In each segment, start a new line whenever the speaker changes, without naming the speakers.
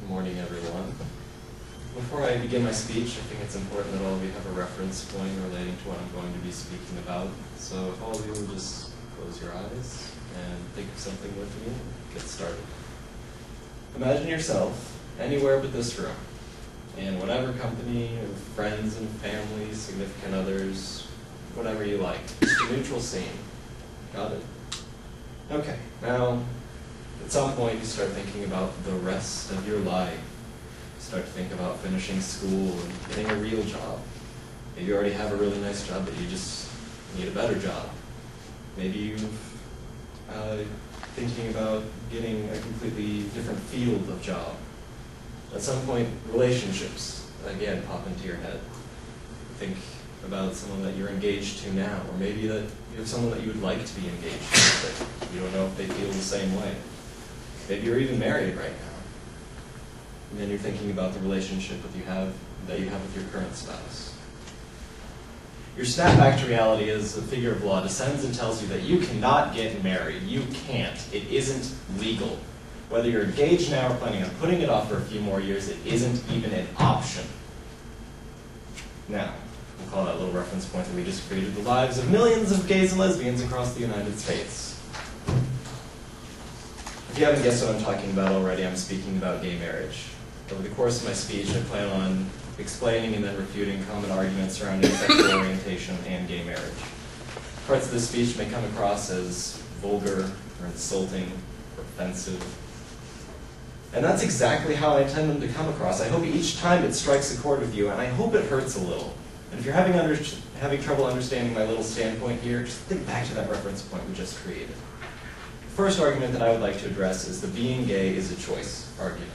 Good morning, everyone. Before I begin my speech, I think it's important that all of you have a reference point relating to what I'm going to be speaking about. So if all of you will just close your eyes and think of something with me, get started. Imagine yourself anywhere but this room, in whatever company of friends and family, significant others, whatever you like. Just a neutral scene. Got it? Okay, now at some point you start thinking about the rest of your life. You start to think about finishing school and getting a real job. Maybe you already have a really nice job, but you just need a better job. Maybe you're thinking about getting a completely different field of job. At some point, relationships, again, pop into your head. Think about someone that you're engaged to now, or maybe that you have someone that you would like to be engaged to, but you don't know if they feel the same way. Maybe you're even married right now. And then you're thinking about the relationship that you have with your current spouse. Your snapback to reality as a figure of law descends and tells you that you cannot get married. You can't. It isn't legal. Whether you're engaged now or planning on putting it off for a few more years, it isn't even an option. Now, we'll call that little reference point that we just created the lives of millions of gays and lesbians across the United States. If you haven't guessed what I'm talking about already, I'm speaking about gay marriage. Over the course of my speech, I plan on explaining and then refuting common arguments surrounding sexual orientation and gay marriage. Parts of this speech may come across as vulgar or insulting or offensive. And that's exactly how I intend them to come across. I hope each time it strikes a chord with you, and I hope it hurts a little. And if you're having trouble understanding my little standpoint here, just think back to that reference point we just created. The first argument that I would like to address is the being gay is a choice argument.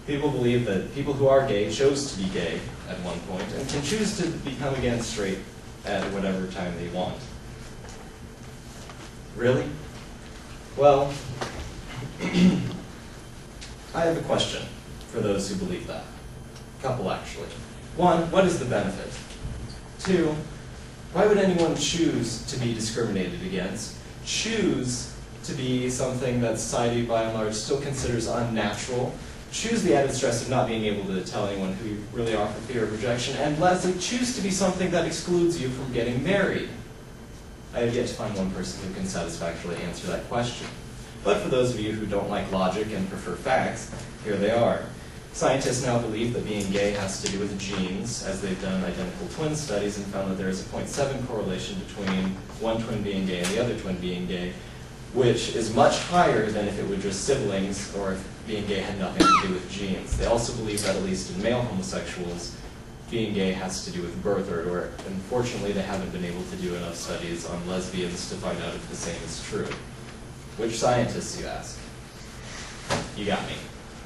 People believe that people who are gay chose to be gay at one point and can choose to become again straight at whatever time they want. Really? Well, I have a question for those who believe that. A couple, actually. One, what is the benefit? Two, why would anyone choose to be discriminated against? Choose to be something that society, by and large, still considers unnatural. Choose the added stress of not being able to tell anyone who you really are for fear of rejection. And lastly, choose to be something that excludes you from getting married. I have yet to find one person who can satisfactorily answer that question. But for those of you who don't like logic and prefer facts, here they are. Scientists now believe that being gay has to do with genes, as they've done identical twin studies and found that there is a 0.7 correlation between one twin being gay and the other twin being gay, which is much higher than if it were just siblings or if being gay had nothing to do with genes. They also believe that, at least in male homosexuals, being gay has to do with birth order. Unfortunately, they haven't been able to do enough studies on lesbians to find out if the same is true. Which scientists, you ask? You got me.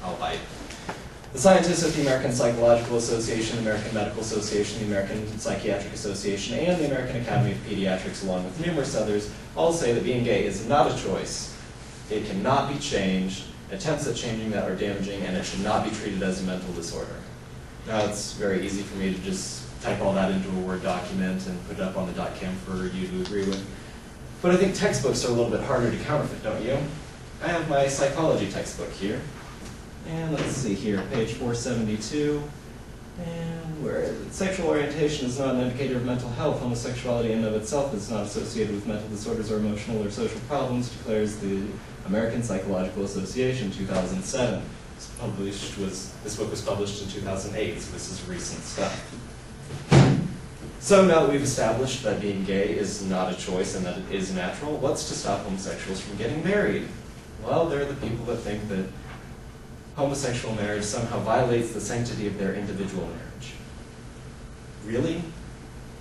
I'll bite. The scientists at the American Psychological Association, the American Medical Association, the American Psychiatric Association, and the American Academy of Pediatrics, along with numerous others, all say that being gay is not a choice. It cannot be changed. Attempts at changing that are damaging, and it should not be treated as a mental disorder. Now, it's very easy for me to just type all that into a Word document and put it up on the .cam for you to agree with. But I think textbooks are a little bit harder to counterfeit, don't you? I have my psychology textbook here. And let's see here, page 472. And where is it? Sexual orientation is not an indicator of mental health. Homosexuality in and of itself is not associated with mental disorders or emotional or social problems, declares the American Psychological Association, 2007. This book was published in 2008, so this is recent stuff. So now that we've established that being gay is not a choice and that it is natural, what's to stop homosexuals from getting married? Well, there are the people that think that homosexual marriage somehow violates the sanctity of their individual marriage. Really?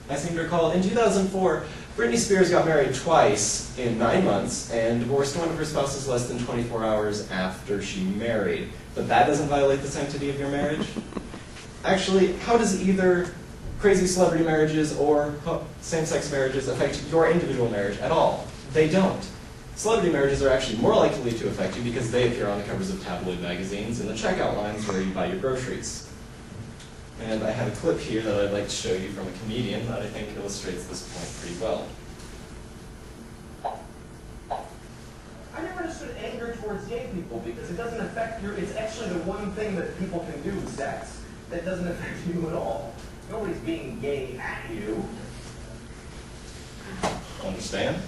I seem to recall in 2004, Britney Spears got married twice in 9 months and divorced one of her spouses less than 24 hours after she married. But that doesn't violate the sanctity of your marriage? Actually, how does either crazy celebrity marriages or same-sex marriages affect your individual marriage at all? They don't. Celebrity marriages are actually more likely to affect you because they appear on the covers of tabloid magazines and the checkout lines where you buy your groceries. And I have a clip here that I'd like to show you from a comedian that I think illustrates this point pretty well.
I never understood anger towards gay people because it doesn't affect it's actually the one thing that people can do, sex, that doesn't affect you at all. Nobody's being gay at you.
Understand?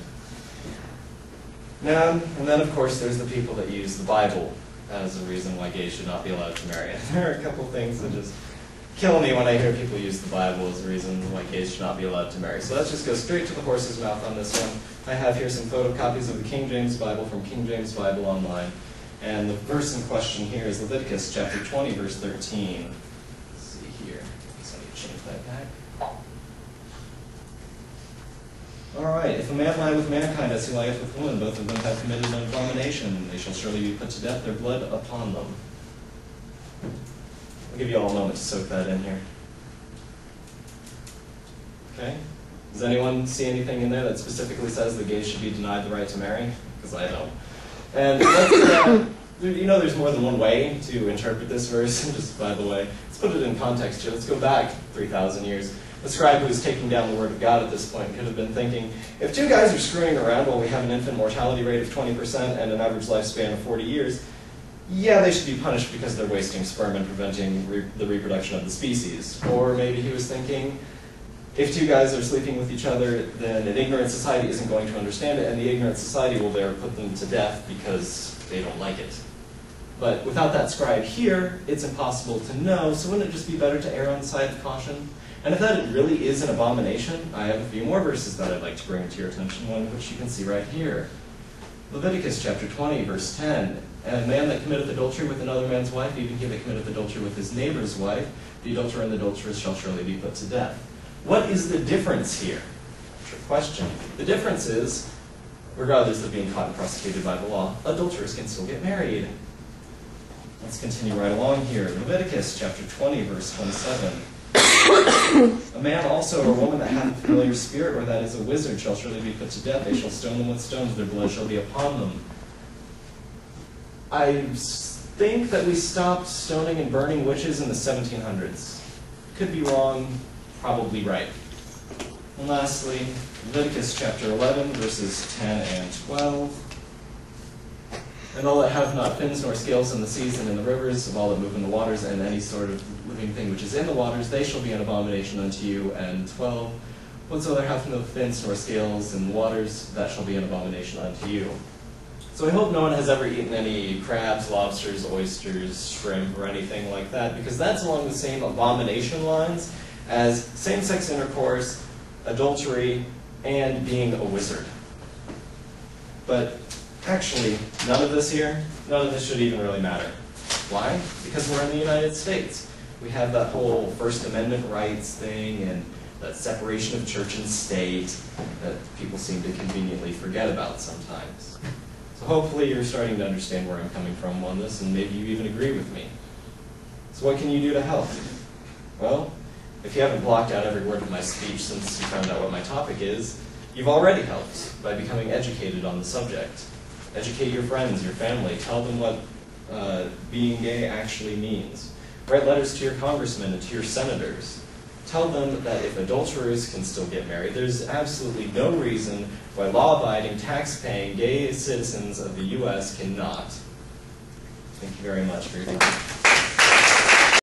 Now, and then of course there's the people that use the Bible as a reason why gays should not be allowed to marry. There are a couple things that just kill me when I hear people use the Bible as a reason why gays should not be allowed to marry. So let's just go straight to the horse's mouth on this one. I have here some photocopies of the King James Bible from King James Bible Online. And the verse in question here is Leviticus chapter 20, verse 13. Let's see here. So I need to change that back. Alright, if a man lie with mankind as he lieth with woman, both of them have committed an abomination. They shall surely be put to death, their blood upon them. I'll give you all a moment to soak that in here. Okay? Does anyone see anything in there that specifically says that gays should be denied the right to marry? Because I don't. And you know there's more than one way to interpret this verse, just by the way. Let's put it in context here. Let's go back 3,000 years. The scribe who was taking down the word of God at this point could have been thinking, if two guys are screwing around while we have an infant mortality rate of 20% and an average lifespan of 40 years, yeah, they should be punished because they're wasting sperm and preventing the reproduction of the species. Or maybe he was thinking, if two guys are sleeping with each other, then an ignorant society isn't going to understand it, and the ignorant society will there put them to death because they don't like it. But without that scribe here, it's impossible to know, so wouldn't it just be better to err on the side of caution? And if that really is an abomination, I have a few more verses that I'd like to bring to your attention, one which you can see right here. Leviticus chapter 20, verse 10. And a man that committeth adultery with another man's wife, even he that committeth adultery with his neighbor's wife, the adulterer and the adulteress shall surely be put to death. What is the difference here? Trick question. The difference is, regardless of being caught and prosecuted by the law, adulterers can still get married. Let's continue right along here. Leviticus chapter 20, verse 27. A man also or a woman that hath a familiar spirit, or that is a wizard, shall surely be put to death. They shall stone them with stones, their blood shall be upon them. I think that we stopped stoning and burning witches in the 1700s. Could be wrong, probably right. And lastly, Leviticus chapter 11, verses 10 and 12. And all that have not fins nor scales in the seas and in the rivers, of all that move in the waters, and any sort of living thing which is in the waters, they shall be an abomination unto you. And 12, whatsoever hath no fins nor scales in the waters, that shall be an abomination unto you. So I hope no one has ever eaten any crabs, lobsters, oysters, shrimp, or anything like that, because that's along the same abomination lines as same-sex intercourse, adultery, and being a wizard. But actually, none of this here, none of this should even really matter. Why? Because we're in the United States. We have that whole First Amendment rights thing and that separation of church and state that people seem to conveniently forget about sometimes. So hopefully you're starting to understand where I'm coming from on this, and maybe you even agree with me. So what can you do to help? Well, if you haven't blocked out every word of my speech since you found out what my topic is, you've already helped by becoming educated on the subject. Educate your friends, your family. Tell them what being gay actually means. Write letters to your congressmen and to your senators. Tell them that if adulterers can still get married, there's absolutely no reason why law-abiding, tax-paying gay citizens of the U.S. cannot. Thank you very much for your time.